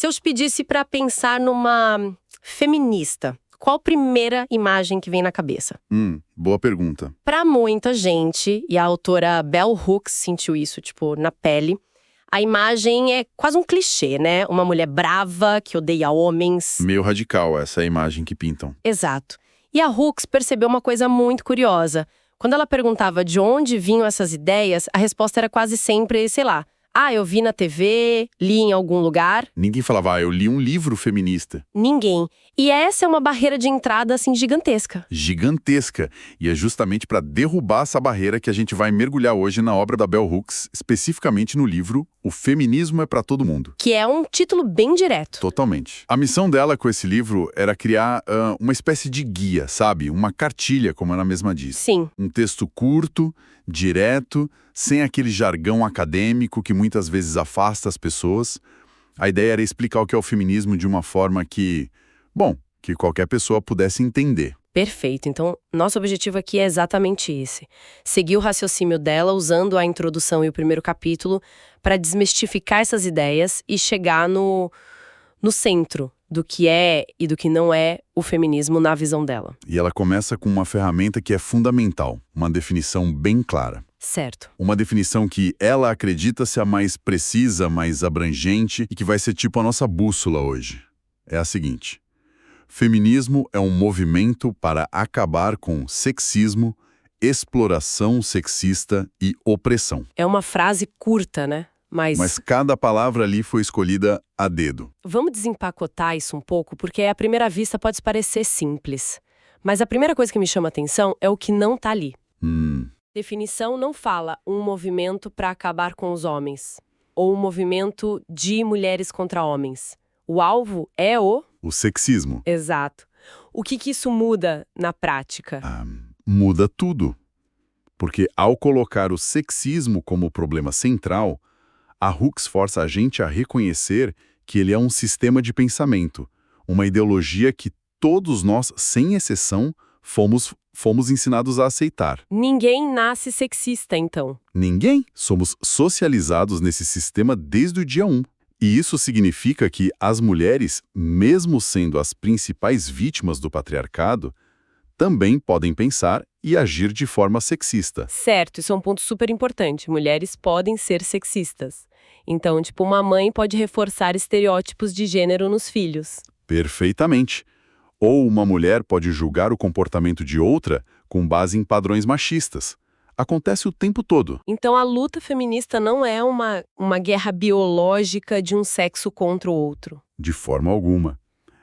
Se eu te pedisse para pensar numa feminista, qual a primeira imagem que vem na cabeça? Boa pergunta. Para muita gente, e a autora Bell Hooks sentiu isso, tipo, na pele, a imagem é quase um clichê, né? Uma mulher brava, que odeia homens. Meio radical essa imagem que pintam. Exato. E a Hooks percebeu uma coisa muito curiosa. Quando ela perguntava de onde vinham essas ideias, a resposta era quase sempre, sei lá, eu vi na TV, li em algum lugar. Ninguém falava, eu li um livro feminista. Ninguém. E essa é uma barreira de entrada, assim, gigantesca. Gigantesca. E é justamente para derrubar essa barreira que a gente vai mergulhar hoje na obra da Bell Hooks, especificamente no livro O Feminismo é para Todo Mundo. Que é um título bem direto. Totalmente. A missão dela com esse livro era criar uma espécie de guia, sabe? Uma cartilha, como ela mesma diz. Sim. Um texto curto, direto, sem aquele jargão acadêmico que muitas vezes afasta as pessoas. A ideia era explicar o que é o feminismo de uma forma que qualquer pessoa pudesse entender. Perfeito. Então, nosso objetivo aqui é exatamente esse. Seguir o raciocínio dela usando a introdução e o primeiro capítulo para desmistificar essas ideias e chegar no centro do que é e do que não é o feminismo na visão dela. E ela começa com uma ferramenta que é fundamental, uma definição bem clara. Certo. Uma definição que ela acredita ser a mais precisa, mais abrangente e que vai ser tipo a nossa bússola hoje. É a seguinte: feminismo é um movimento para acabar com sexismo, exploração sexista e opressão. É uma frase curta, né? Mas cada palavra ali foi escolhida a dedo. Vamos desempacotar isso um pouco, porque à primeira vista pode parecer simples. Mas a primeira coisa que me chama a atenção é o que não tá ali. Definição não fala um movimento para acabar com os homens, ou um movimento de mulheres contra homens. O alvo é o sexismo. Exato. O que isso muda na prática? Muda tudo. Porque ao colocar o sexismo como problema central, a Hooks força a gente a reconhecer que ele é um sistema de pensamento, uma ideologia que todos nós, sem exceção, fomos ensinados a aceitar. Ninguém nasce sexista, então. Ninguém. Somos socializados nesse sistema desde o dia 1. E isso significa que as mulheres, mesmo sendo as principais vítimas do patriarcado, também podem pensar e agir de forma sexista. Certo, isso é um ponto super importante. Mulheres podem ser sexistas. Então, tipo, uma mãe pode reforçar estereótipos de gênero nos filhos. Perfeitamente. Ou uma mulher pode julgar o comportamento de outra com base em padrões machistas. Acontece o tempo todo. Então, a luta feminista não é uma guerra biológica de um sexo contra o outro. De forma alguma.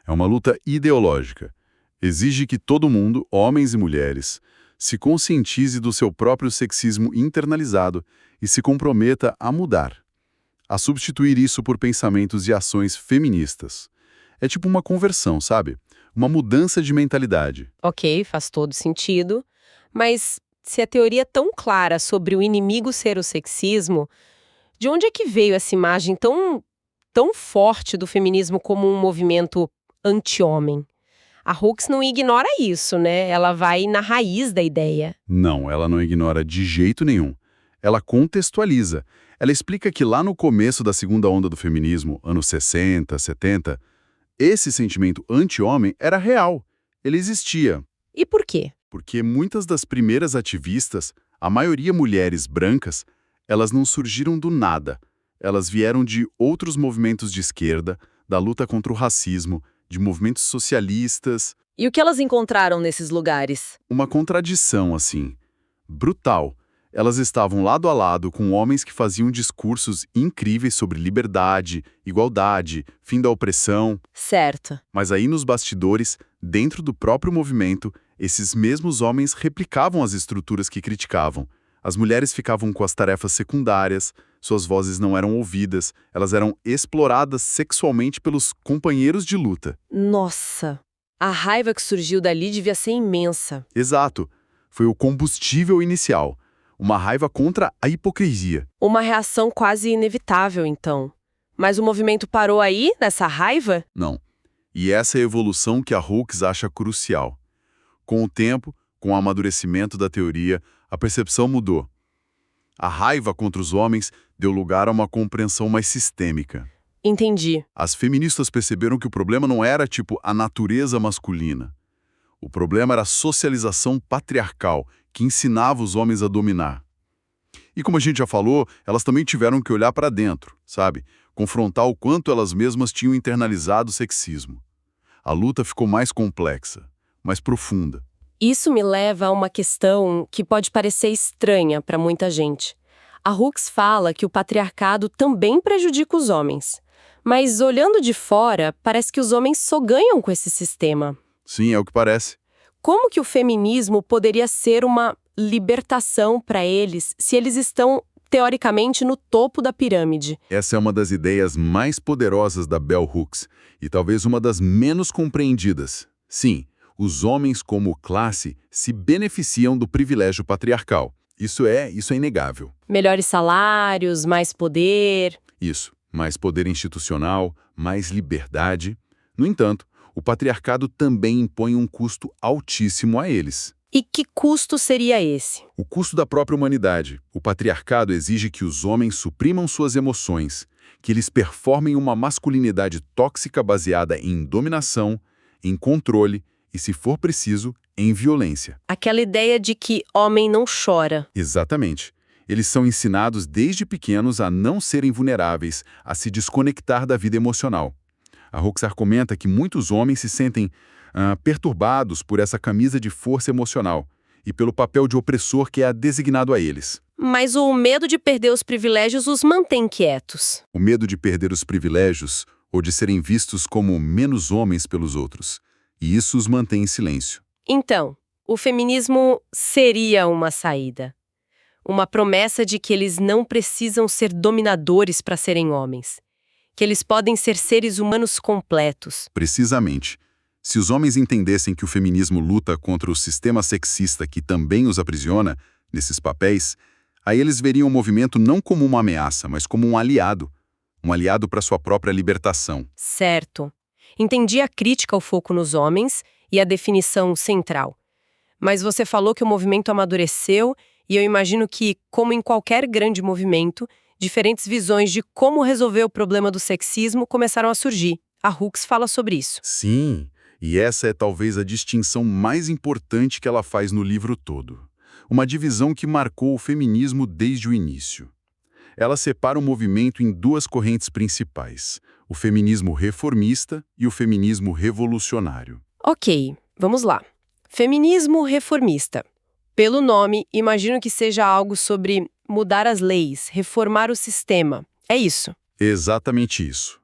É uma luta ideológica. Exige que todo mundo, homens e mulheres, se conscientize do seu próprio sexismo internalizado e se comprometa a mudar, a substituir isso por pensamentos e ações feministas. É tipo uma conversão, sabe? Uma mudança de mentalidade. Ok, faz todo sentido. Mas se a teoria é tão clara sobre o inimigo ser o sexismo, de onde é que veio essa imagem tão forte do feminismo como um movimento anti-homem? A Hooks não ignora isso, né? Ela vai na raiz da ideia. Não, ela não ignora de jeito nenhum. Ela contextualiza. Ela explica que lá no começo da segunda onda do feminismo, anos 60, 70, esse sentimento anti-homem era real. Ele existia. E por quê? Porque muitas das primeiras ativistas, a maioria mulheres brancas, elas não surgiram do nada. Elas vieram de outros movimentos de esquerda, da luta contra o racismo, de movimentos socialistas. E o que elas encontraram nesses lugares? Uma contradição, assim, brutal. Elas estavam lado a lado com homens que faziam discursos incríveis sobre liberdade, igualdade, fim da opressão. Certo. Mas aí nos bastidores, dentro do próprio movimento, esses mesmos homens replicavam as estruturas que criticavam. As mulheres ficavam com as tarefas secundárias, suas vozes não eram ouvidas, elas eram exploradas sexualmente pelos companheiros de luta. Nossa, a raiva que surgiu dali devia ser imensa. Exato. Foi o combustível inicial. Uma raiva contra a hipocrisia. Uma reação quase inevitável, então. Mas o movimento parou aí, nessa raiva? Não. E essa é a evolução que a Hooks acha crucial. Com o tempo, com o amadurecimento da teoria, a percepção mudou. A raiva contra os homens deu lugar a uma compreensão mais sistêmica. Entendi. As feministas perceberam que o problema não era, tipo, a natureza masculina. O problema era a socialização patriarcal, que ensinava os homens a dominar. E como a gente já falou, elas também tiveram que olhar para dentro, sabe? Confrontar o quanto elas mesmas tinham internalizado o sexismo. A luta ficou mais complexa, mais profunda. Isso me leva a uma questão que pode parecer estranha para muita gente. A Hooks fala que o patriarcado também prejudica os homens. Mas olhando de fora, parece que os homens só ganham com esse sistema. Sim, é o que parece. Como que o feminismo poderia ser uma libertação para eles se eles estão, teoricamente, no topo da pirâmide? Essa é uma das ideias mais poderosas da Bell Hooks e talvez uma das menos compreendidas. Sim, os homens como classe se beneficiam do privilégio patriarcal. Isso é inegável. Melhores salários, mais poder. Isso, mais poder institucional, mais liberdade. No entanto, o patriarcado também impõe um custo altíssimo a eles. E que custo seria esse? O custo da própria humanidade. O patriarcado exige que os homens suprimam suas emoções, que eles performem uma masculinidade tóxica baseada em dominação, em controle e, se for preciso, em violência. Aquela ideia de que homem não chora. Exatamente. Eles são ensinados desde pequenos a não serem vulneráveis, a se desconectar da vida emocional. A Hooks argumenta que muitos homens se sentem perturbados por essa camisa de força emocional e pelo papel de opressor que é designado a eles. Mas o medo de perder os privilégios os mantém quietos. O medo de perder os privilégios ou de serem vistos como menos homens pelos outros. E isso os mantém em silêncio. Então, o feminismo seria uma saída. Uma promessa de que eles não precisam ser dominadores para serem homens. Que eles podem ser seres humanos completos. Precisamente. Se os homens entendessem que o feminismo luta contra o sistema sexista que também os aprisiona nesses papéis, aí eles veriam o movimento não como uma ameaça, mas como um aliado para sua própria libertação. Certo. Entendi a crítica ao foco nos homens e a definição central. Mas você falou que o movimento amadureceu e eu imagino que, como em qualquer grande movimento, diferentes visões de como resolver o problema do sexismo começaram a surgir. A Hooks fala sobre isso. Sim, e essa é talvez a distinção mais importante que ela faz no livro todo. Uma divisão que marcou o feminismo desde o início. Ela separa o movimento em duas correntes principais, o feminismo reformista e o feminismo revolucionário. Ok, vamos lá. Feminismo reformista. Pelo nome, imagino que seja algo sobre mudar as leis, reformar o sistema. É isso. Exatamente isso.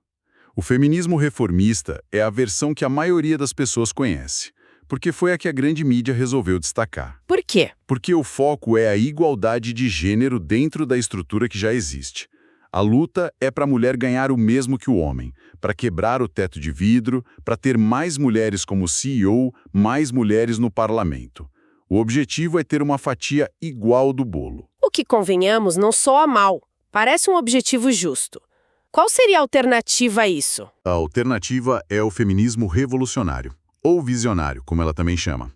O feminismo reformista é a versão que a maioria das pessoas conhece, porque foi a que a grande mídia resolveu destacar. Por quê? Porque o foco é a igualdade de gênero dentro da estrutura que já existe. A luta é para a mulher ganhar o mesmo que o homem, para quebrar o teto de vidro, para ter mais mulheres como CEO, mais mulheres no parlamento. O objetivo é ter uma fatia igual do bolo. O que, convenhamos, não soa mal. Parece um objetivo justo. Qual seria a alternativa a isso? A alternativa é o feminismo revolucionário, ou visionário, como ela também chama.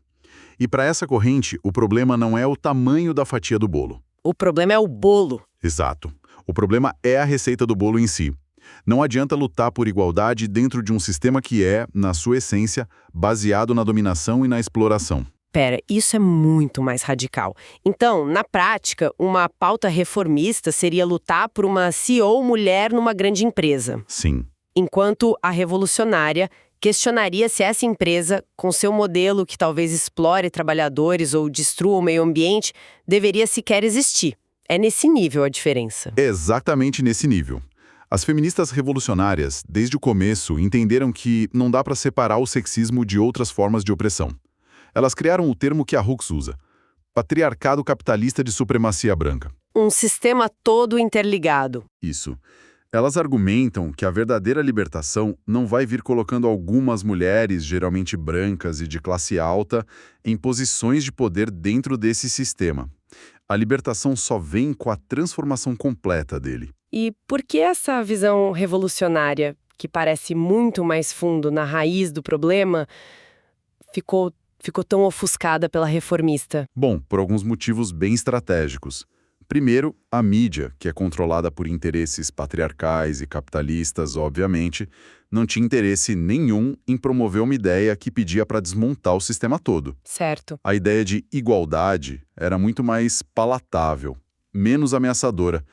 E para essa corrente, o problema não é o tamanho da fatia do bolo. O problema é o bolo. Exato. O problema é a receita do bolo em si. Não adianta lutar por igualdade dentro de um sistema que é, na sua essência, baseado na dominação e na exploração. Pera, isso é muito mais radical. Então, na prática, uma pauta reformista seria lutar por uma CEO mulher numa grande empresa. Sim. Enquanto a revolucionária questionaria se essa empresa, com seu modelo que talvez explore trabalhadores ou destrua o meio ambiente, deveria sequer existir. É nesse nível a diferença. É exatamente nesse nível. As feministas revolucionárias, desde o começo, entenderam que não dá para separar o sexismo de outras formas de opressão. Elas criaram o termo que a Hooks usa, patriarcado capitalista de supremacia branca. Um sistema todo interligado. Isso. Elas argumentam que a verdadeira libertação não vai vir colocando algumas mulheres, geralmente brancas e de classe alta, em posições de poder dentro desse sistema. A libertação só vem com a transformação completa dele. E por que essa visão revolucionária, que parece muito mais fundo na raiz do problema, ficou tão ofuscada pela reformista? Bom, por alguns motivos bem estratégicos. Primeiro, a mídia, que é controlada por interesses patriarcais e capitalistas, obviamente, não tinha interesse nenhum em promover uma ideia que pedia para desmontar o sistema todo. Certo. A ideia de igualdade era muito mais palatável, menos ameaçadora.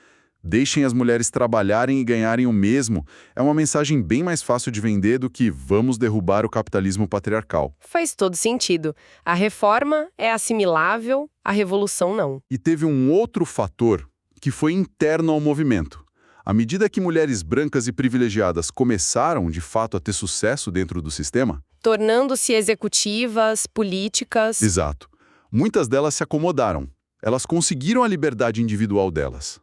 Deixem as mulheres trabalharem e ganharem o mesmo é uma mensagem bem mais fácil de vender do que vamos derrubar o capitalismo patriarcal. Faz todo sentido. A reforma é assimilável, a revolução não. E teve um outro fator que foi interno ao movimento. À medida que mulheres brancas e privilegiadas começaram, de fato, a ter sucesso dentro do sistema... Tornando-se executivas, políticas... Exato. Muitas delas se acomodaram. Elas conseguiram a liberdade individual delas.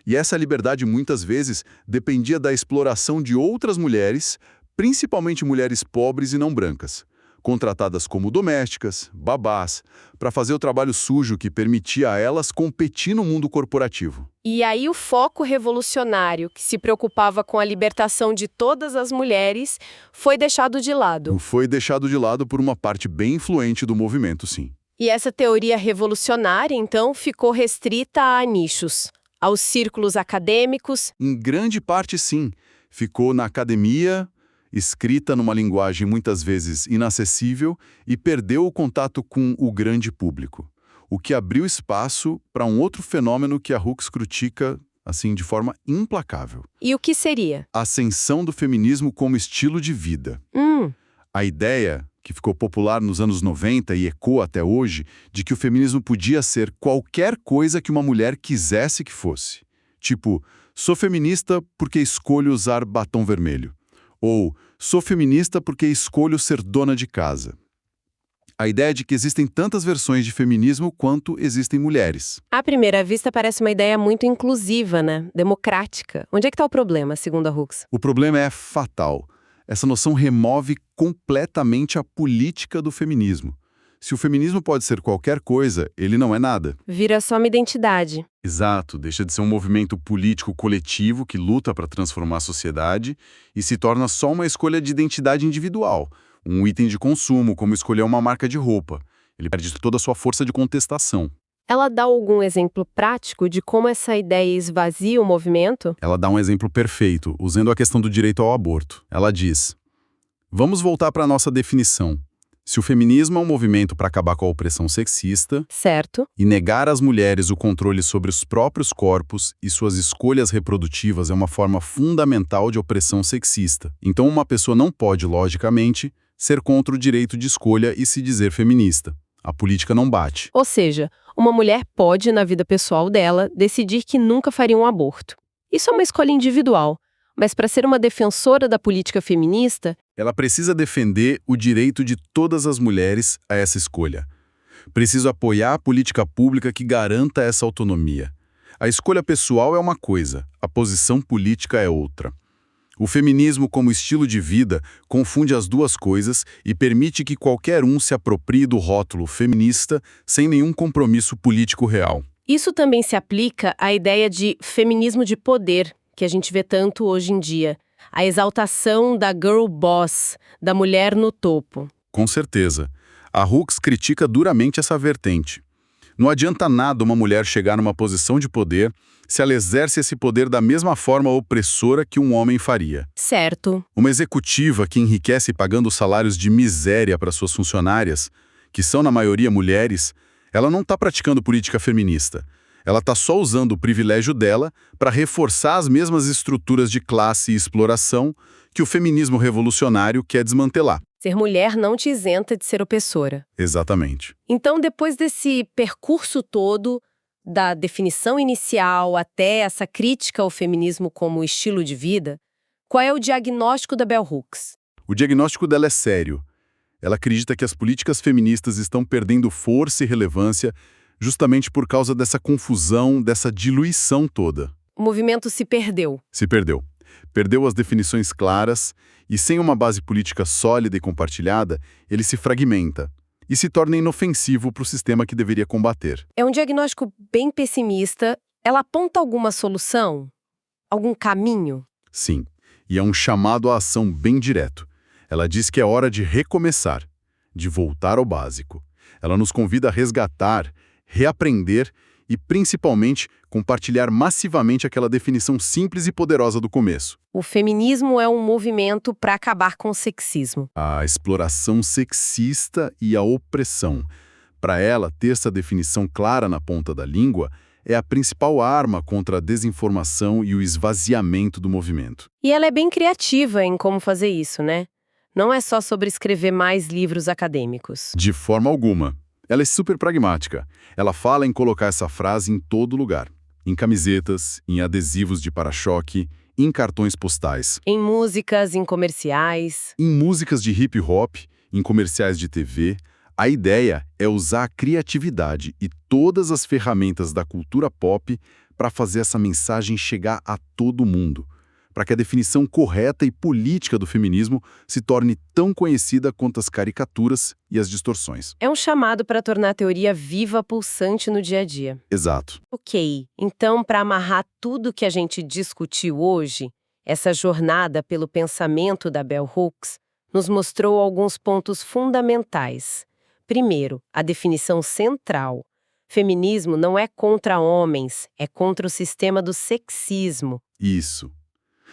E essa liberdade, muitas vezes, dependia da exploração de outras mulheres, principalmente mulheres pobres e não brancas, contratadas como domésticas, babás, para fazer o trabalho sujo que permitia a elas competir no mundo corporativo. E aí o foco revolucionário, que se preocupava com a libertação de todas as mulheres, foi deixado de lado. Foi deixado de lado por uma parte bem influente do movimento, sim. E essa teoria revolucionária, então, ficou restrita a nichos, aos círculos acadêmicos. Em grande parte, sim. Ficou na academia, escrita numa linguagem muitas vezes inacessível e perdeu o contato com o grande público, o que abriu espaço para um outro fenômeno que a Hooks critica, assim, de forma implacável. E o que seria? A ascensão do feminismo como estilo de vida. A ideia, que ficou popular nos anos 90 e ecoa até hoje, de que o feminismo podia ser qualquer coisa que uma mulher quisesse que fosse. Tipo, sou feminista porque escolho usar batom vermelho. Ou, sou feminista porque escolho ser dona de casa. A ideia de que existem tantas versões de feminismo quanto existem mulheres. À primeira vista, parece uma ideia muito inclusiva, né? Democrática. Onde é que está o problema, segundo a Hooks? O problema é fatal. Essa noção remove completamente a política do feminismo. Se o feminismo pode ser qualquer coisa, ele não é nada. Vira só uma identidade. Exato, deixa de ser um movimento político coletivo que luta para transformar a sociedade e se torna só uma escolha de identidade individual, um item de consumo, como escolher uma marca de roupa. Ele perde toda a sua força de contestação. Ela dá algum exemplo prático de como essa ideia esvazia o movimento? Ela dá um exemplo perfeito, usando a questão do direito ao aborto. Ela diz: vamos voltar para a nossa definição. Se o feminismo é um movimento para acabar com a opressão sexista, certo, e negar às mulheres o controle sobre os próprios corpos e suas escolhas reprodutivas é uma forma fundamental de opressão sexista. Então uma pessoa não pode, logicamente, ser contra o direito de escolha e se dizer feminista. A política não bate. Ou seja, uma mulher pode, na vida pessoal dela, decidir que nunca faria um aborto. Isso é uma escolha individual. Mas para ser uma defensora da política feminista, ela precisa defender o direito de todas as mulheres a essa escolha. Precisa apoiar a política pública que garanta essa autonomia. A escolha pessoal é uma coisa, a posição política é outra. O feminismo como estilo de vida confunde as duas coisas e permite que qualquer um se aproprie do rótulo feminista sem nenhum compromisso político real. Isso também se aplica à ideia de feminismo de poder, que a gente vê tanto hoje em dia. A exaltação da girl boss, da mulher no topo. Com certeza. A Hooks critica duramente essa vertente. Não adianta nada uma mulher chegar numa posição de poder se ela exerce esse poder da mesma forma opressora que um homem faria. Certo. Uma executiva que enriquece pagando salários de miséria para suas funcionárias, que são na maioria mulheres, ela não está praticando política feminista. Ela está só usando o privilégio dela para reforçar as mesmas estruturas de classe e exploração que o feminismo revolucionário quer desmantelar. Ser mulher não te isenta de ser opressora. Exatamente. Então, depois desse percurso todo, da definição inicial até essa crítica ao feminismo como estilo de vida, qual é o diagnóstico da Bell Hooks? O diagnóstico dela é sério. Ela acredita que as políticas feministas estão perdendo força e relevância justamente por causa dessa confusão, dessa diluição toda. O movimento se perdeu. Se perdeu. Perdeu as definições claras e, sem uma base política sólida e compartilhada, ele se fragmenta e se torna inofensivo para o sistema que deveria combater. É um diagnóstico bem pessimista. Ela aponta alguma solução? Algum caminho? Sim, e é um chamado à ação bem direto. Ela diz que é hora de recomeçar, de voltar ao básico. Ela nos convida a resgatar, reaprender e, principalmente, compartilhar massivamente aquela definição simples e poderosa do começo. O feminismo é um movimento para acabar com o sexismo. A exploração sexista e a opressão. Para ela, ter essa definição clara na ponta da língua é a principal arma contra a desinformação e o esvaziamento do movimento. E ela é bem criativa em como fazer isso, né? Não é só sobre escrever mais livros acadêmicos. De forma alguma. Ela é super pragmática. Ela fala em colocar essa frase em todo lugar. Em camisetas, em adesivos de para-choque, em cartões postais. Em músicas, em comerciais. Em músicas de hip hop, em comerciais de TV. A ideia é usar a criatividade e todas as ferramentas da cultura pop para fazer essa mensagem chegar a todo mundo, para que a definição correta e política do feminismo se torne tão conhecida quanto as caricaturas e as distorções. É um chamado para tornar a teoria viva, pulsante no dia a dia. Exato. Ok, então para amarrar tudo que a gente discutiu hoje, essa jornada pelo pensamento da Bell Hooks nos mostrou alguns pontos fundamentais. Primeiro, a definição central. Feminismo não é contra homens, é contra o sistema do sexismo. Isso.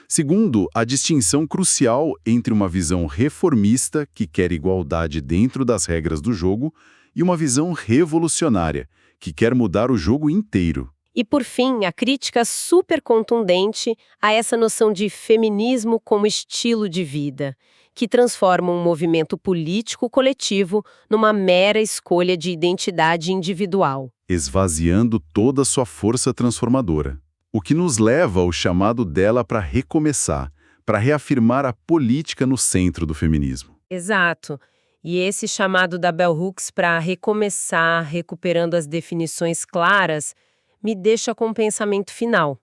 Segundo, a distinção crucial entre uma visão reformista, que quer igualdade dentro das regras do jogo, e uma visão revolucionária, que quer mudar o jogo inteiro. E, por fim, a crítica super contundente a essa noção de feminismo como estilo de vida, que transforma um movimento político coletivo numa mera escolha de identidade individual. Esvaziando toda a sua força transformadora. O que nos leva ao chamado dela para recomeçar, para reafirmar a política no centro do feminismo. Exato. E esse chamado da Bell Hooks para recomeçar, recuperando as definições claras, me deixa com um pensamento final.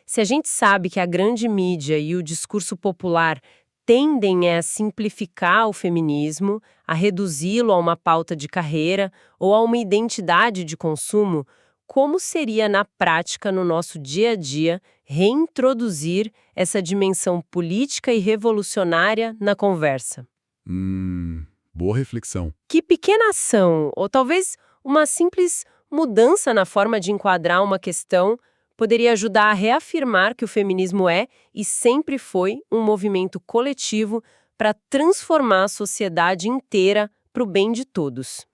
Se a gente sabe que a grande mídia e o discurso popular tendem a simplificar o feminismo, a reduzi-lo a uma pauta de carreira ou a uma identidade de consumo, como seria na prática, no nosso dia a dia, reintroduzir essa dimensão política e revolucionária na conversa? Boa reflexão. Que pequena ação, ou talvez uma simples mudança na forma de enquadrar uma questão, poderia ajudar a reafirmar que o feminismo é e sempre foi um movimento coletivo para transformar a sociedade inteira para o bem de todos.